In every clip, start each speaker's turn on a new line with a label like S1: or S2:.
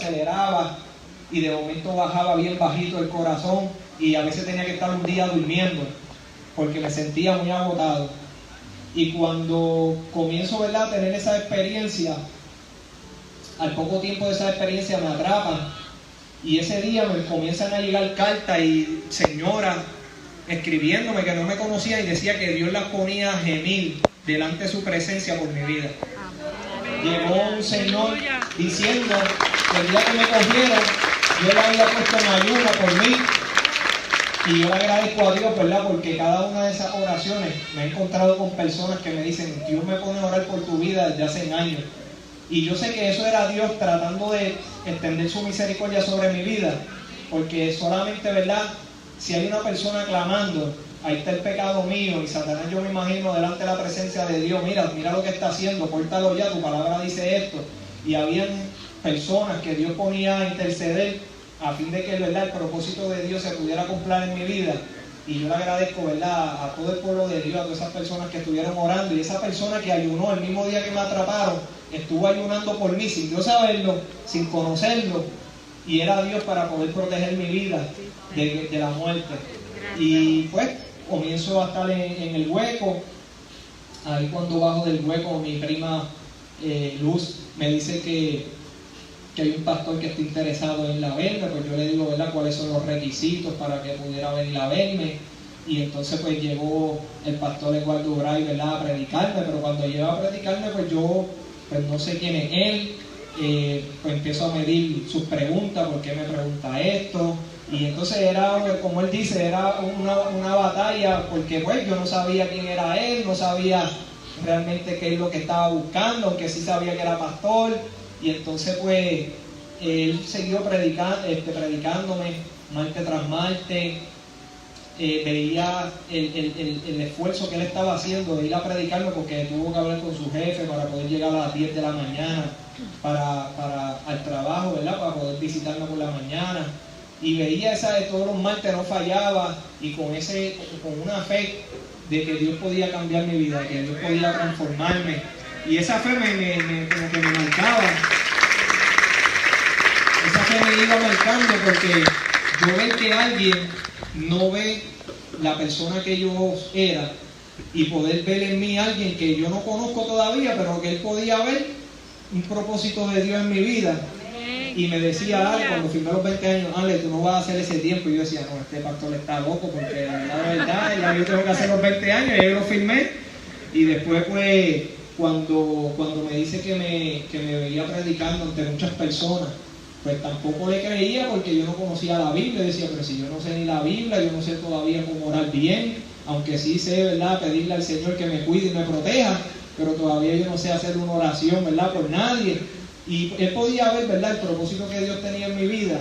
S1: aceleraba y de momento bajaba bien bajito el corazón y a veces tenía que estar un día durmiendo porque me sentía muy agotado. Y cuando comienzo, ¿verdad?, a tener esa experiencia, al poco tiempo de esa experiencia me atrapan y ese día me comienzan a llegar cartas y señoras escribiéndome que no me conocía y decía que Dios las ponía a gemir delante de su presencia por mi vida. Llegó un señor diciendo que el día que me cogieron yo le había puesto en ayuno por mí y yo le agradezco a Dios, ¿verdad?, porque cada una de esas oraciones me he encontrado con personas que me dicen: Dios me pone a orar por tu vida desde hace años. Y yo sé que eso era Dios tratando de extender su misericordia sobre mi vida, porque solamente, ¿verdad?, si hay una persona clamando, ahí está el pecado mío, y Satanás, yo me imagino delante de la presencia de Dios: mira lo que está haciendo, córtalo ya, tu palabra dice esto. Y habían personas que Dios ponía a interceder a fin de que, ¿verdad?, el propósito de Dios se pudiera cumplir en mi vida. Y yo le agradezco, ¿verdad?, a todo el pueblo de Dios, a todas esas personas que estuvieron orando, y esa persona que ayunó el mismo día que me atraparon, estuvo ayunando por mí sin yo saberlo, sin conocerlo, y era Dios para poder proteger mi vida de la muerte. Y pues comienzo a estar en el hueco. Ahí cuando bajo del hueco, mi prima Luz me dice que hay un pastor que está interesado en la verme. Pues yo le digo, ¿verdad?, cuáles son los requisitos para que pudiera venir a verme. Y entonces pues llegó el pastor Eduardo Bray, ¿verdad?, a predicarme. Pero cuando llegó a predicarme, pues yo pues no sé quién es él. Pues empiezo a medir sus preguntas: ¿por qué me pregunta esto? Y entonces era, como él dice, era una batalla, porque pues yo no sabía quién era él, no sabía realmente qué es lo que estaba buscando, aunque sí sabía que era pastor. Y entonces pues él siguió predicándome martes tras martes. Veía el esfuerzo que él estaba haciendo de ir a predicarme, porque tuvo que hablar con su jefe para poder llegar a las 10 de la mañana al trabajo, ¿verdad?, para poder visitarme por la mañana. Y veía esa de todos los martes, no fallaba, y con una fe de que Dios podía cambiar mi vida, que Dios podía transformarme. Y esa fe como que me marcaba. Esa fe me iba marcando, porque yo veo que alguien no ve la persona que yo era y poder ver en mí a alguien que yo no conozco todavía, pero que él podía ver un propósito de Dios en mi vida. Y me decía: Ale, cuando firmé los 20 años, Ale, tú no vas a hacer ese tiempo. Y yo decía: no, este pastor está loco, porque la verdad, ya yo tengo que hacer los 20 años, ya yo lo firmé. Y después pues cuando me dice que me veía predicando ante muchas personas, pues tampoco le creía, porque yo no conocía la Biblia. Y decía: pero si yo no sé ni la Biblia, yo no sé todavía cómo orar bien, aunque sí sé, ¿verdad?, pedirle al Señor que me cuide y me proteja, pero todavía yo no sé hacer una oración, ¿verdad?, por nadie. Y él podía ver, ¿verdad?, el propósito que Dios tenía en mi vida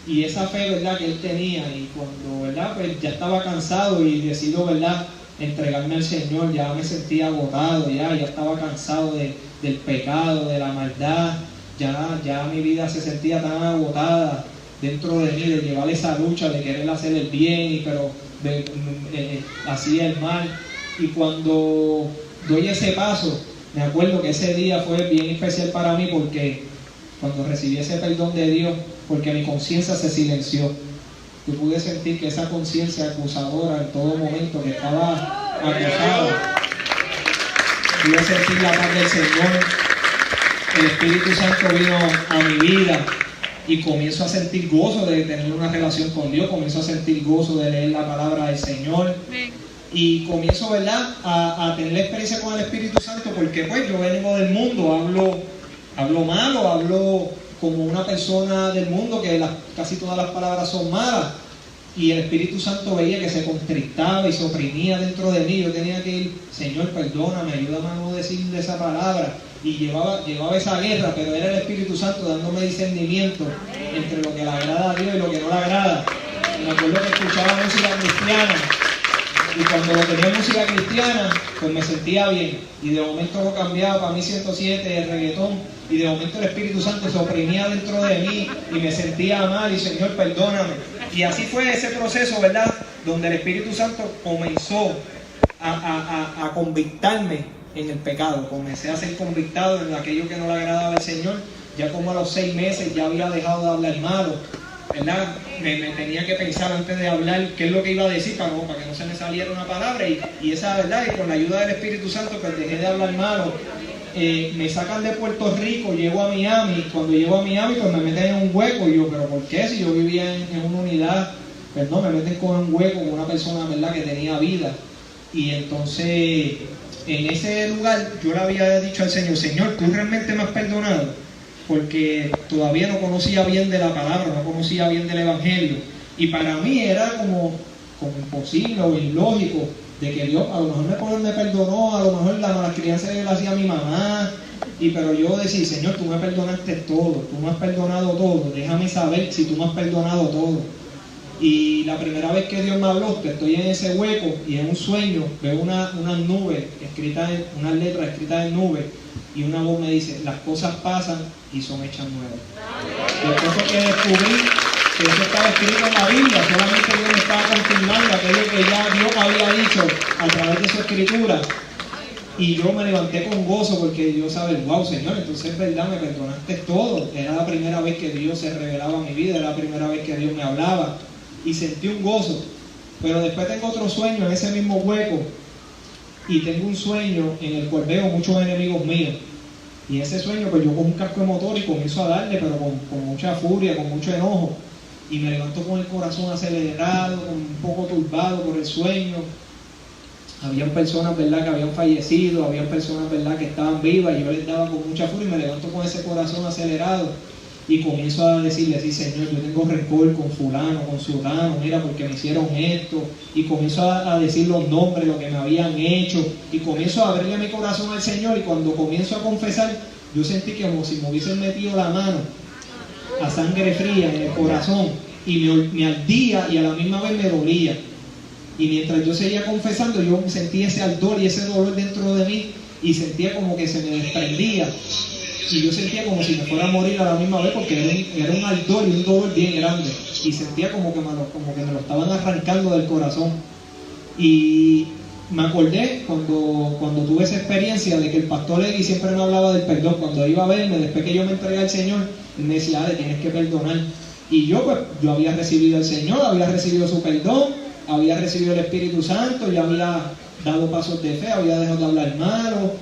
S1: y esa fe, ¿verdad?, que él tenía. Y cuando, ¿verdad?, pues ya estaba cansado y decido, ¿verdad?, entregarme al Señor, ya me sentía agotado, ya estaba cansado del pecado, de la maldad. Ya mi vida se sentía tan agotada dentro de mí, de llevar esa lucha de querer hacer el bien, pero hacía el mal. Y cuando doy ese paso, me acuerdo que ese día fue bien especial para mí, porque cuando recibí ese perdón de Dios, porque mi conciencia se silenció, yo pude sentir que esa conciencia acusadora en todo momento que estaba acusada, pude sentir la paz del Señor. El Espíritu Santo vino a mi vida y comienzo a sentir gozo de tener una relación con Dios, comienzo a sentir gozo de leer la palabra del Señor. Y comienzo, ¿verdad?, a tener la experiencia con el Espíritu Santo, porque pues yo vengo del mundo, hablo malo, hablo como una persona del mundo, que casi todas las palabras son malas. Y el Espíritu Santo veía que se constrictaba y se oprimía dentro de mí. Yo tenía que ir: Señor, perdóname, ayúdame a no decir esa palabra. Y llevaba esa guerra, pero era el Espíritu Santo dándome discernimiento entre lo que le agrada a Dios y lo que no le agrada. Y me acuerdo que escuchaba música cristiana, y cuando lo tenía música cristiana, pues me sentía bien. Y de momento lo cambiaba para mí 107, el reggaetón, y de momento el Espíritu Santo se oprimía dentro de mí y me sentía mal, y Señor, perdóname. Y así fue ese proceso, ¿verdad?, donde el Espíritu Santo comenzó a convictarme en el pecado. Comencé a ser convictado en aquello que no le agradaba al Señor, ya como a los 6 meses ya había dejado de hablar malo, ¿verdad? Me tenía que pensar antes de hablar qué es lo que iba a decir para que no se me saliera una palabra, y esa verdad, y con la ayuda del Espíritu Santo pues dejé de hablar malo. Me sacan de Puerto Rico, llego a Miami. Cuando llego a Miami pues me meten en un hueco, y yo, pero ¿por qué? Si yo vivía en una unidad, pues no, me meten con un hueco, con una persona, ¿verdad?, que tenía vida. Y entonces en ese lugar yo le había dicho al Señor: Señor, ¿tú realmente me has perdonado? Porque todavía no conocía bien de la palabra, no conocía bien del Evangelio, y para mí era como imposible o ilógico de que Dios a lo mejor me perdonó, a lo mejor la mala crianza que le hacía a mi mamá, pero yo decía: Señor, tú me perdonaste todo, tú me has perdonado todo, déjame saber si tú me has perdonado todo. Y la primera vez que Dios me habló, que estoy en ese hueco y en un sueño veo unas nubes escritas, unas letras escritas en nubes, y una voz me dice: las cosas pasan y son hechas nuevas. Después fue que descubrí que eso estaba escrito en la Biblia, solamente Dios me estaba confirmando aquello que ya Dios había dicho a través de su escritura. Y yo me levanté con gozo, porque yo sabía: wow, Señor, entonces es verdad, me perdonaste todo. Era la primera vez que Dios se revelaba en mi vida, era la primera vez que Dios me hablaba, y sentí un gozo. Pero después tengo otro sueño en ese mismo hueco, y tengo un sueño en el cual veo muchos enemigos míos. Y en ese sueño pues yo cojo un casco de motor y comienzo a darle, pero con mucha furia, con mucho enojo, y me levanto con el corazón acelerado, un poco turbado por el sueño. Habían personas, ¿verdad?, que habían fallecido, habían personas, ¿verdad?, que estaban vivas, y yo les daba con mucha furia, y me levanto con ese corazón acelerado y comienzo a decirle así: Señor, yo tengo rencor con fulano, con sultano, mira, porque me hicieron esto, y comienzo a decir los nombres, lo que me habían hecho, y comienzo a abrirle mi corazón al Señor. Y cuando comienzo a confesar, yo sentí como si me hubiesen metido la mano a sangre fría en el corazón, y me ardía y a la misma vez me dolía. Y mientras yo seguía confesando, yo sentía ese ardor y ese dolor dentro de mí, y sentía como que se me desprendía, y yo sentía como si me fuera a morir a la misma vez, porque era un ardor y un dolor bien grande, y sentía como que me lo estaban arrancando del corazón. Y me acordé cuando tuve esa experiencia de que el pastor Egui siempre me hablaba del perdón. Cuando iba a verme, después que yo me entregué al Señor, él me decía: tienes que perdonar. Y yo había recibido al Señor, había recibido su perdón, había recibido el Espíritu Santo, ya había dado pasos de fe, había dejado de hablar malo,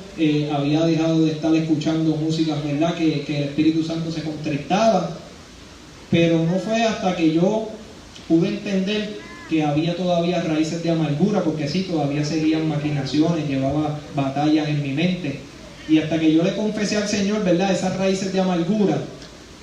S1: había dejado de estar escuchando música, ¿verdad?, que el Espíritu Santo se contristaba. Pero no fue hasta que yo pude entender que había todavía raíces de amargura, porque sí, todavía seguían maquinaciones, llevaba batallas en mi mente. Y hasta que yo le confesé al Señor, ¿verdad?, esas raíces de amargura,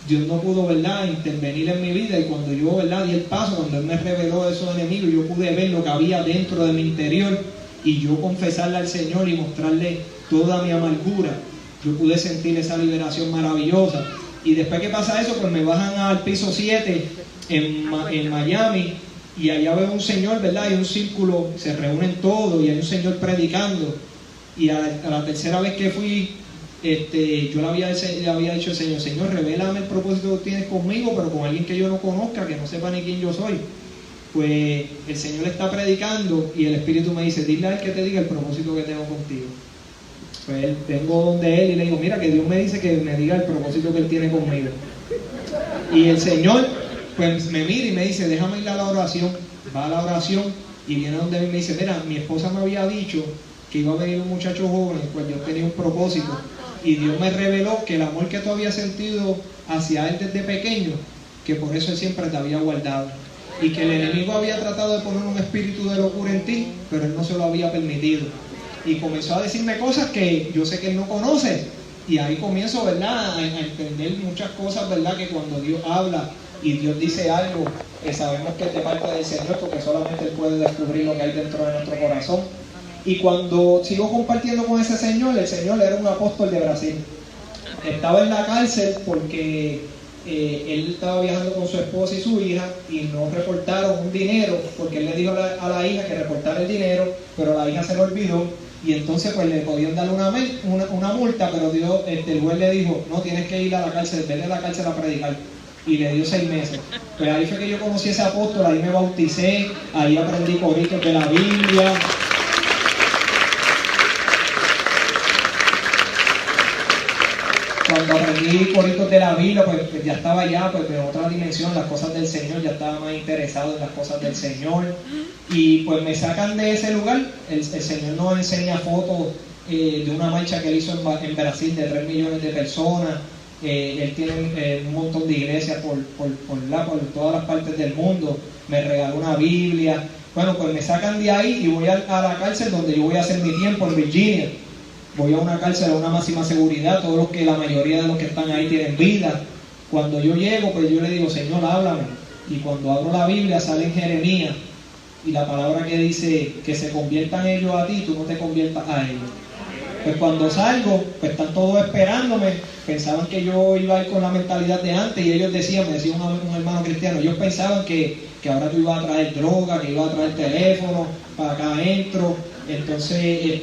S1: Dios no pudo, ¿verdad?, intervenir en mi vida. Y cuando yo, ¿verdad?, di el paso, cuando Él me reveló esos enemigos, yo pude ver lo que había dentro de mi interior, y yo confesarle al Señor y mostrarle toda mi amargura. Yo pude sentir esa liberación maravillosa. Y después que pasa eso, pues me bajan al piso 7 en Miami, y allá veo un señor, ¿verdad?, y un círculo, se reúnen todos, y hay un señor predicando. Y a la tercera vez que fui, yo le había dicho al Señor: Señor, revélame el propósito que tienes conmigo, pero con alguien que yo no conozca, que no sepa ni quién yo soy. Pues el Señor está predicando, y el Espíritu me dice: dile a él que te diga el propósito que tengo contigo. Pues vengo donde él y le digo: mira, que Dios me dice que me diga el propósito que él tiene conmigo. Y el Señor pues me mira y me dice: déjame ir a la oración. Va a la oración y viene donde mí y me dice: mira, mi esposa me había dicho que iba a venir un muchacho joven, pues yo tenía un propósito, y Dios me reveló que el amor que tú habías sentido hacia él desde pequeño, que por eso él siempre te había guardado, y que el enemigo había tratado de poner un espíritu de locura en ti, pero él no se lo había permitido. Y comenzó a decirme cosas que yo sé que él no conoce, y ahí comienzo, ¿verdad?, a entender muchas cosas, ¿verdad?, que cuando Dios habla y Dios dice algo, sabemos que es de parte del Señor, porque solamente Él puede descubrir lo que hay dentro de nuestro corazón. Y cuando sigo compartiendo con ese señor, el señor era un apóstol de Brasil. Estaba en la cárcel porque él estaba viajando con su esposa y su hija, y no reportaron un dinero, porque él le dijo a la hija que reportara el dinero, pero la hija se lo olvidó, y entonces pues le podían dar una multa, pero Dios, el juez le dijo: no, tienes que ir a la cárcel, vete a la cárcel a predicar. Y le dio 6 meses. Pues ahí fue que yo conocí a ese apóstol, ahí me bauticé, ahí aprendí coritos de la Biblia. cuando aprendí coritos de la Biblia, pues ya estaba ya pues, en otra dimensión, las cosas del Señor, ya estaba más interesado en las cosas del Señor. Y pues me sacan de ese lugar. El Señor nos enseña fotos de una marcha que él hizo en Brasil de 3 millones de personas. Él tiene un montón de iglesias por todas las partes del mundo. Me regaló una Biblia. Bueno, pues me sacan de ahí y voy a la cárcel donde yo voy a hacer mi tiempo en Virginia. Voy a una cárcel a una máxima seguridad. La mayoría de los que están ahí tienen vida. Cuando yo llego, pues yo le digo, Señor, háblame. Y cuando abro la Biblia sale en Jeremías y la palabra que dice que se conviertan ellos a ti, tú no te conviertas a ellos. Pues cuando salgo, pues están todos esperándome. Pensaban que yo iba a ir con la mentalidad de antes y ellos me decía un hermano cristiano, ellos pensaban que ahora tú ibas a traer droga, que ibas a traer teléfono para acá adentro. Entonces,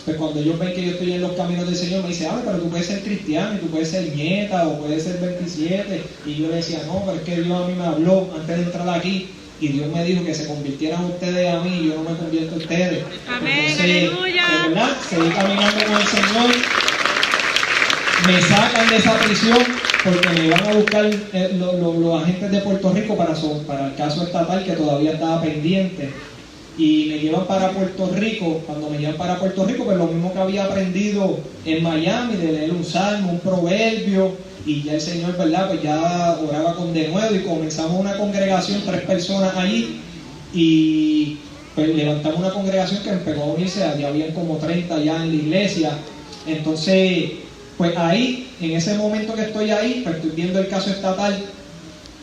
S1: pues cuando ellos ven que yo estoy en los caminos del Señor, me dicen, pero tú puedes ser cristiano y tú puedes ser nieta o puedes ser 27. Y yo le decía, no, pero es que Dios a mí me habló antes de entrar aquí. Y Dios me dijo que se convirtieran ustedes a mí y yo no me convierto a ustedes.
S2: Amén,
S1: entonces,
S2: aleluya.
S1: de verdad, seguí caminando con el Señor. Me sacan de esa prisión porque me iban a buscar los agentes de Puerto Rico para el caso estatal que todavía estaba pendiente. Y me llevan para Puerto Rico. Cuando me llevan para Puerto Rico, pues lo mismo que había aprendido en Miami, de leer un salmo, un proverbio. Y ya el Señor, ¿verdad? Pues ya oraba con denuedo y comenzamos una congregación, 3 personas allí. Y pues levantamos una congregación que empezó a unirse, ya habían como 30 ya en la iglesia. Entonces, pues ahí, en ese momento que estoy ahí, pues estoy viendo el caso estatal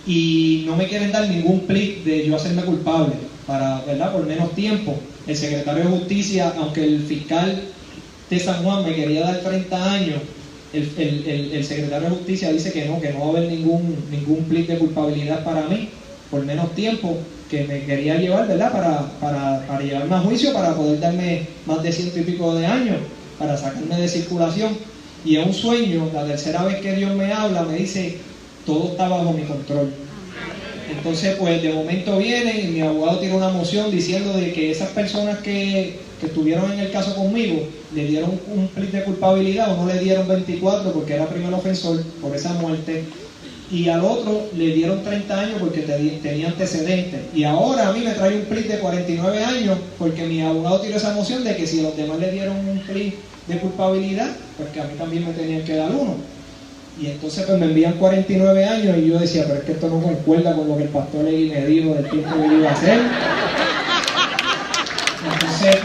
S1: y no me quieren dar ningún plea de yo hacerme culpable, ¿verdad? Por menos tiempo. El secretario de Justicia, aunque el fiscal de San Juan me quería dar 30 años, el secretario de Justicia dice que no va a haber ningún plea de culpabilidad para mí, por menos tiempo, que me quería llevar, ¿verdad? Para llevarme a juicio, para poder darme más de 100 y pico de años, para sacarme de circulación. Y es un sueño, la tercera vez que Dios me habla, me dice, todo está bajo mi control. Entonces, pues de momento viene y mi abogado tiene una moción diciendo de que esas personas que estuvieron en el caso conmigo le dieron un plea de culpabilidad o no le dieron 24 porque era primer ofensor por esa muerte, y al otro le dieron 30 años porque tenía antecedentes, y ahora a mí me trae un plea de 49 años porque mi abogado tiró esa moción de que si los demás le dieron un plea de culpabilidad, pues que a mí también me tenían que dar uno. Y entonces pues me envían 49 años y yo decía, pero es que esto no concuerda con lo que el pastor Legui me dijo del tiempo que yo iba a hacer. Entonces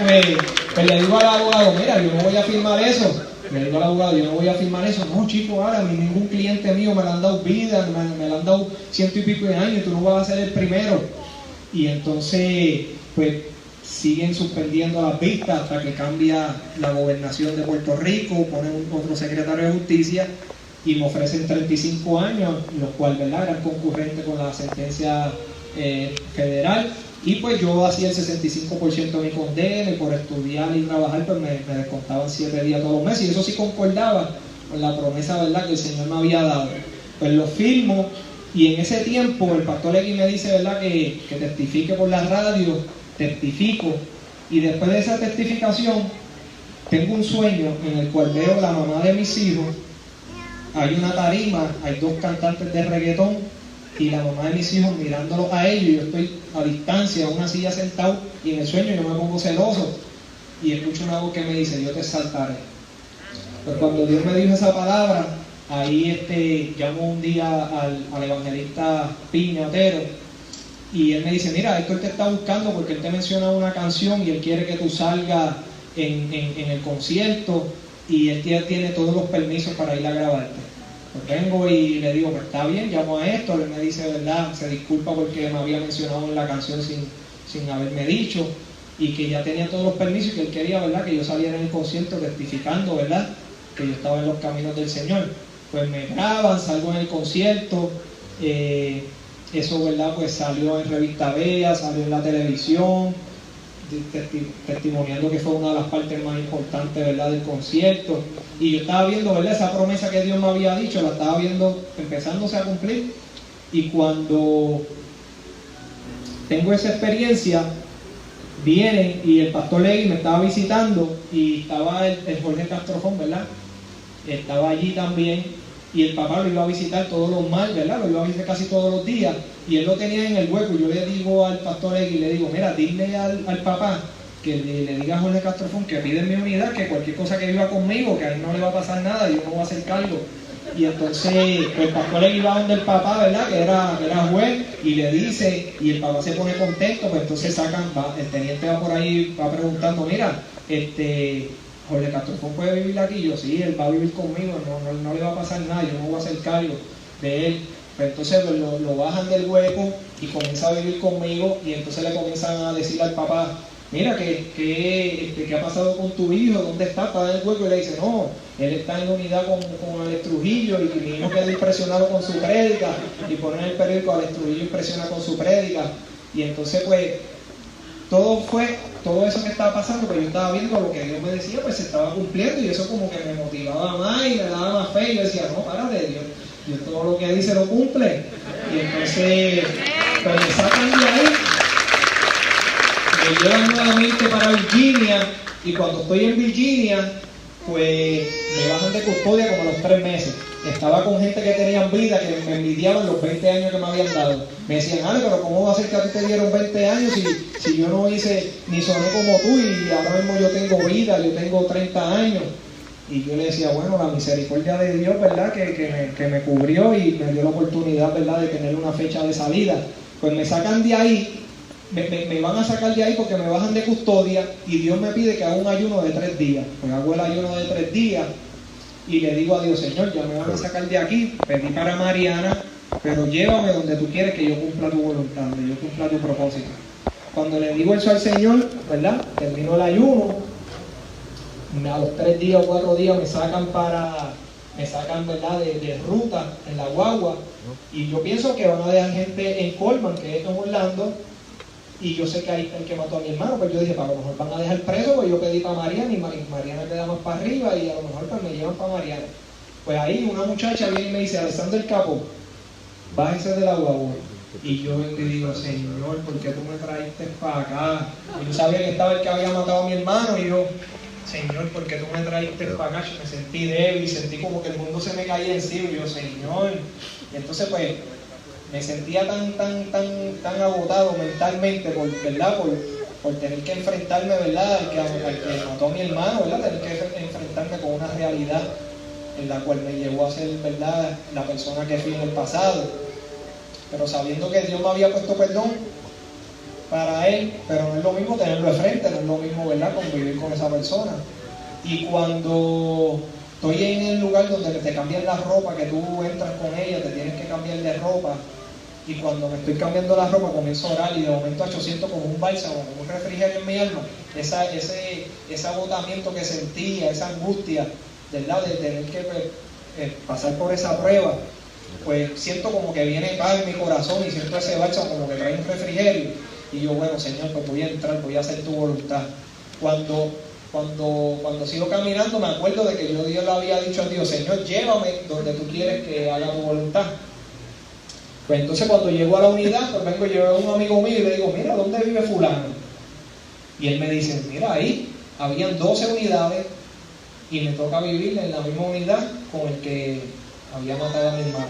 S1: pues le digo al abogado, mira, yo no voy a firmar eso. Le digo al abogado, yo no voy a firmar eso. No, chico, ahora ningún cliente mío me le han dado vida, me le han dado 100 y pico de años y tú no vas a ser el primero. Y entonces pues siguen suspendiendo las vistas hasta que cambia la gobernación de Puerto Rico, ponen otro secretario de Justicia y me ofrecen 35 años, los cuales, ¿verdad?, eran concurrentes con la sentencia federal. Y pues yo hacía el 65% de mi condena y por estudiar y trabajar pues me descontaban 7 días todos los meses, y eso sí concordaba con la promesa, ¿verdad?, que el Señor me había dado. Pues lo firmo, y en ese tiempo el pastor Legui me dice, ¿verdad?, que testifique por la radio. Testifico, y después de esa testificación tengo un sueño en el cual veo la mamá de mis hijos. Hay una tarima, hay 2 cantantes de reggaetón y la mamá de mis hijos mirándolos a ellos, y yo estoy a distancia en una silla sentado, y en el sueño yo me pongo celoso y escucho una voz que me dice, yo te exaltaré. Pues cuando Dios me dijo esa palabra, ahí llamo un día al evangelista Piña Otero, y él me dice, mira, Héctor te está buscando porque él te menciona una canción y él quiere que tú salgas en el concierto, y él tiene todos los permisos para ir a grabarte. Pues vengo y le digo, pues está bien, llamo a Héctor. Él me dice, ¿verdad?, se disculpa porque me había mencionado en la canción sin haberme dicho, y que ya tenía todos los permisos y que él quería, ¿verdad?, que yo saliera en el concierto testificando, ¿verdad?, que yo estaba en los caminos del Señor. Pues me graban, salgo en el concierto, eso, ¿verdad?, pues salió en Revista Bella, salió en la televisión, testimoniando que fue una de las partes más importantes, ¿verdad?, del concierto. Y yo estaba viendo, ¿verdad?, esa promesa que Dios me había dicho, la estaba viendo empezándose a cumplir. Y cuando tengo esa experiencia, vienen y el pastor Legui me estaba visitando, y estaba el Jorge Castrofón, ¿verdad?, estaba allí también, y el papá lo iba a visitar todos los martes, ¿verdad? Lo iba a visitar casi todos los días, y él lo tenía en el hueco. Yo le digo al pastor X, le digo, mira, dile al papá que le diga a Jorge Castrofón que pide mi unidad, que cualquier cosa que viva conmigo, que a él no le va a pasar nada, yo no voy a hacer cargo. Y entonces el pastor X va donde el papá, ¿verdad? Que era juez, y le dice, y el papá se pone contento. Pues entonces el teniente va por ahí, va preguntando, mira, Jorge Castrofón puede vivir aquí. Yo, sí, él va a vivir conmigo, no le va a pasar nada, yo no voy a hacer cargo de él. Pues entonces lo bajan del hueco y comienza a vivir conmigo, y entonces le comienzan a decir al papá, mira, ¿qué ha pasado con tu hijo? ¿Dónde está? Está en el hueco. Y le dice, no, él está en la unidad con Alex Trujillo, y mi hijo quedó impresionado con su prédica, y ponen en el periódico, Alex Trujillo impresiona con su prédica. Y entonces pues todo eso que estaba pasando, pues yo estaba viendo lo que Dios me decía, pues se estaba cumpliendo, y eso como que me motivaba más y me daba más fe. Y yo decía, no, párate, Dios todo lo que dice lo cumple. Y entonces pues me sacan de ahí, me llevan nuevamente para Virginia, y cuando estoy en Virginia, pues me bajan de custodia como a los 3 meses. Estaba con gente que tenían vida, que me envidiaban los 20 años que me habían dado. Me decían, Ale, pero ¿cómo va a ser que a ti te dieron 20 años si yo no hice ni soné como tú, y ahora mismo yo tengo vida, yo tengo 30 años? Y yo le decía, bueno, la misericordia de Dios, ¿verdad? Que me cubrió y me dio la oportunidad, ¿verdad?, de tener una fecha de salida. Pues me sacan de ahí. Me van a sacar de ahí porque me bajan de custodia, y Dios me pide que haga un ayuno de 3 días. Pues hago el ayuno de 3 días y le digo a Dios, Señor, ya me van a sacar de aquí, pedí para Mariana, pero llévame donde tú quieres que yo cumpla tu voluntad, que yo cumpla tu propósito. Cuando le digo eso al Señor, ¿verdad?, termino el ayuno, a los 3 días o 4 días me sacan, ¿verdad?, de ruta en la guagua, y yo pienso que van a dejar gente en Colman, que es en Orlando, y yo sé que ahí está el que mató a mi hermano. Pues yo dije, a lo mejor van a dejar preso, pues yo pedí para Mariana, y Mariana queda más para arriba, y a lo mejor pues me llevan para Mariana. Pues ahí una muchacha viene y me dice, Alessandro el Capo, bájese de la guagua. Y yo le digo, Señor, ¿por qué tú me traíste para acá? Y yo sabía que estaba el que había matado a mi hermano, y yo, Señor, ¿por qué tú me traíste para acá? Yo me sentí débil, sentí como que el mundo se me caía encima, y yo, Señor. Y entonces pues me sentía tan agotado mentalmente, ¿verdad? Por tener que enfrentarme, ¿verdad?, al que mató a mi hermano, ¿verdad? Tener que enfrentarme con una realidad en la cual me llevó a ser, ¿verdad?, la persona que fui en el pasado. Pero sabiendo que Dios me había puesto perdón para él, pero no es lo mismo tenerlo de frente, no es lo mismo, ¿verdad?, convivir con esa persona. Y cuando estoy en el lugar donde te cambian la ropa, que tú entras con ella, te tienes que cambiar de ropa, y cuando me estoy cambiando la ropa comienzo a orar, y de momento yo siento como un bálsamo, como un refrigerio en mi alma, ese agotamiento que sentía, esa angustia, ¿verdad?, de tener que pasar por esa prueba, pues siento como que viene paz en mi corazón, y siento ese bálsamo como que trae un refrigerio, y yo, bueno, Señor, pues voy a entrar, voy a hacer tu voluntad. Cuando sigo caminando, me acuerdo de que Dios le había dicho a Dios, Señor, llévame donde tú quieres que haga tu voluntad. Pues entonces cuando llego a la unidad, pues vengo, yo a un amigo mío y le digo, mira, ¿dónde vive fulano? Y él me dice, mira, ahí habían 12 unidades, y me toca vivir en la misma unidad con el que había matado a mi hermano.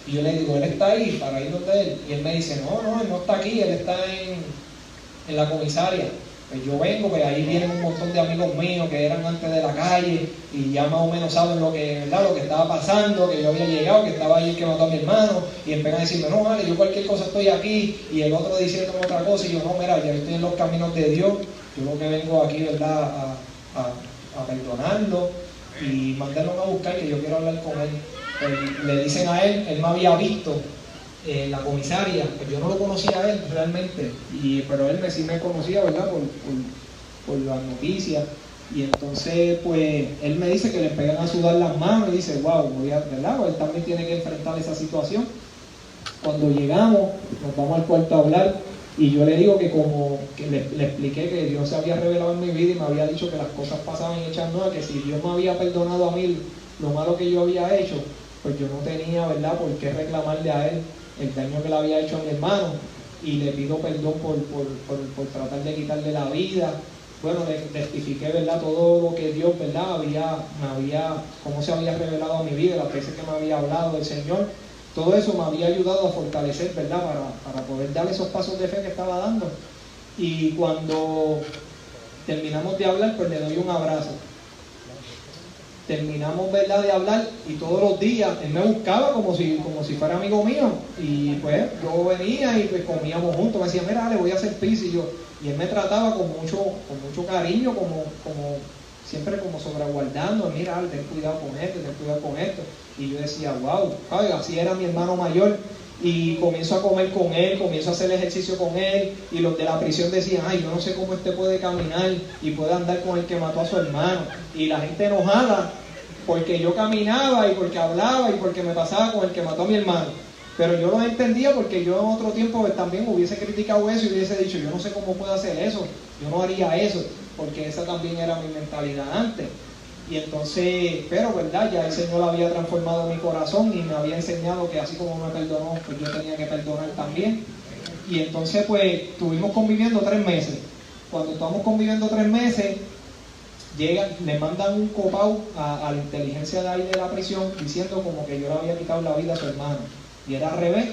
S1: Y yo le digo, él está ahí, para ir donde él. Y él me dice, no, él no está aquí, él está en la comisaria. Pues yo vengo, pues ahí vienen un montón de amigos míos que eran antes de la calle, y ya más o menos saben lo que estaba pasando, que yo había llegado, que estaba ahí el que mató a mi hermano, y empiezan a decirme, no, vale, yo cualquier cosa estoy aquí, y el otro diciendo otra cosa, y yo, no, mira, ya estoy en los caminos de Dios, yo lo que vengo aquí, ¿verdad?, a perdonarlo y mandarlo a buscar, que yo quiero hablar con él. Pues le dicen a él me había visto la comisaria, pues yo no lo conocía a él realmente, pero él sí me conocía, ¿verdad?, por las noticias. Y entonces pues él me dice que le pegan a sudar las manos, y dice, wow, ¿verdad?, pues él también tiene que enfrentar esa situación. Cuando llegamos, nos vamos al cuarto a hablar, y yo le digo que como que le expliqué que Dios se había revelado en mi vida y me había dicho que las cosas pasaban hechas nuevas, que si Dios me había perdonado a mí lo malo que yo había hecho, pues yo no tenía, ¿verdad?, por qué reclamarle a él el daño que le había hecho a mi hermano, y le pido perdón por tratar de quitarle la vida, bueno, le testifiqué, ¿verdad? Todo lo que Dios, ¿verdad? Cómo se había revelado a mi vida, las veces que me había hablado del Señor. Todo eso me había ayudado a fortalecer, ¿verdad? Para poder dar esos pasos de fe que estaba dando. Y cuando terminamos de hablar, pues le doy un abrazo. Terminamos, ¿verdad?, de hablar, y todos los días él me buscaba como si fuera amigo mío, y pues yo venía y pues comíamos juntos. Me decía, mira, le voy a hacer pizza, y él me trataba con mucho cariño, como siempre como sobreguardando, mira, ten cuidado con esto, ten cuidado con esto. Y yo decía, wow, así era mi hermano mayor. Y comienzo a comer con él, comienzo a hacer ejercicio con él, y los de la prisión decían, ay, yo no sé cómo este puede caminar y puede andar con el que mató a su hermano. Y la gente enojada porque yo caminaba y porque hablaba y porque me pasaba con el que mató a mi hermano. Pero yo los entendía, porque yo en otro tiempo también hubiese criticado eso y hubiese dicho, yo no sé cómo puede hacer eso, yo no haría eso, porque esa también era mi mentalidad antes. Y entonces, pero verdad, ya el Señor había transformado mi corazón y me había enseñado que así como me perdonó, pues yo tenía que perdonar también. Y entonces pues estuvimos conviviendo 3 meses. Cuando estamos conviviendo 3 meses, le mandan un copao a la inteligencia de ahí de la prisión, diciendo como que yo le había quitado la vida a su hermano. Y era al revés.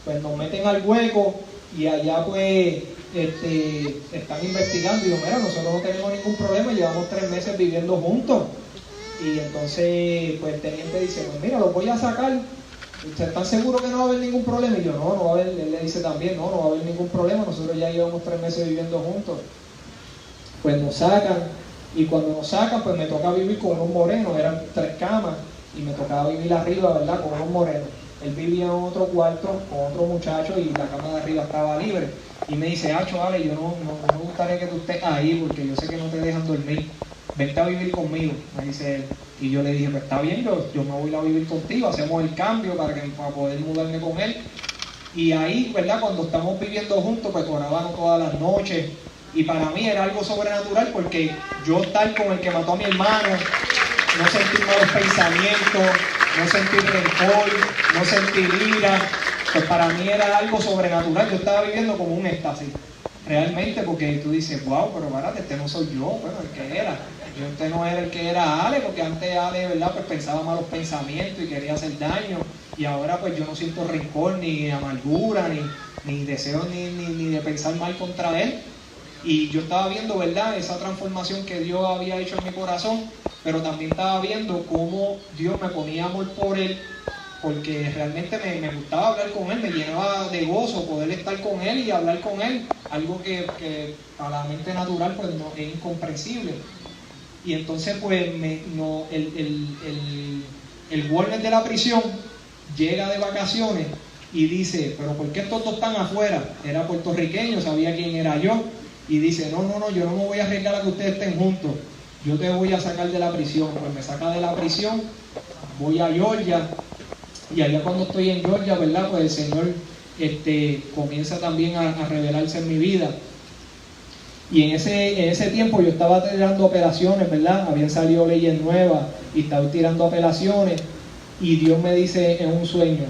S1: Pues nos meten al hueco y allá pues están investigando, y yo, mira, nosotros no tenemos ningún problema, llevamos 3 meses viviendo juntos. Y entonces pues el teniente dice, pues mira, los voy a sacar, ¿ustedes están seguros que no va a haber ningún problema? Y yo, no va a haber. Él le dice también, no va a haber ningún problema, nosotros ya llevamos 3 meses viviendo juntos. Pues nos sacan, y cuando nos sacan pues me toca vivir con unos morenos, eran 3 camas, y me tocaba vivir arriba, ¿verdad?, con unos morenos. Él vivía en otro cuarto con otro muchacho y la cama de arriba estaba libre. Y me dice, Ale, yo no me gustaría que tú estés ahí porque yo sé que no te dejan dormir. Vente a vivir conmigo, me dice él. Y yo le dije, pues está bien, yo me voy a vivir contigo, hacemos el cambio para poder mudarme con él. Y ahí, ¿verdad?, cuando estamos viviendo juntos, pues orábamos todas las noches. Y para mí era algo sobrenatural, porque yo estar con el que mató a mi hermano, no sentir malos pensamientos, no sentir rencor, no sentir ira, pues para mí era algo sobrenatural. Yo estaba viviendo como un éxtasis, realmente, porque tú dices, wow, pero párate, este no soy yo, bueno, el que era. Yo no era el que era Ale, porque antes Ale, ¿verdad?, pues pensaba malos pensamientos y quería hacer daño, y ahora pues yo no siento rencor, ni amargura, ni deseo ni de pensar mal contra él. Y yo estaba viendo, ¿verdad?, esa transformación que Dios había hecho en mi corazón, pero también estaba viendo cómo Dios me ponía amor por él, porque realmente me gustaba hablar con él, me llenaba de gozo poder estar con él y hablar con él, algo que a la mente natural pues no, es incomprensible. Y entonces pues el warden de la prisión llega de vacaciones y dice, pero ¿por qué estos dos están afuera? Era puertorriqueño, sabía quién era yo, y dice, no, yo no me voy a arriesgar a que ustedes estén juntos, yo te voy a sacar de la prisión. Pues me saca de la prisión, voy a Georgia, y allá cuando estoy en Georgia, ¿verdad?, pues el Señor comienza también a revelarse en mi vida. Y en ese tiempo yo estaba tirando apelaciones, ¿verdad? Habían salido leyes nuevas y estaba tirando apelaciones, y Dios me dice en un sueño,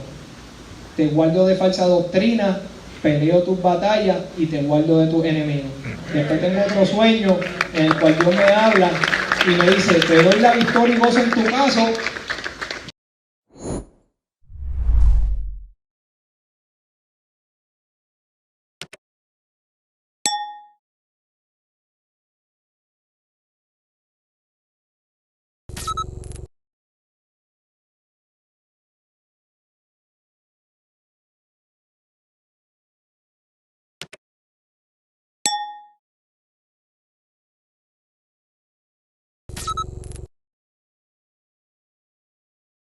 S1: te guardo de falsa doctrina, peleo tus batallas y te guardo de tus enemigos. Después tengo otro sueño en el cual Dios me habla y me dice, te doy la victoria y gozo en tu caso,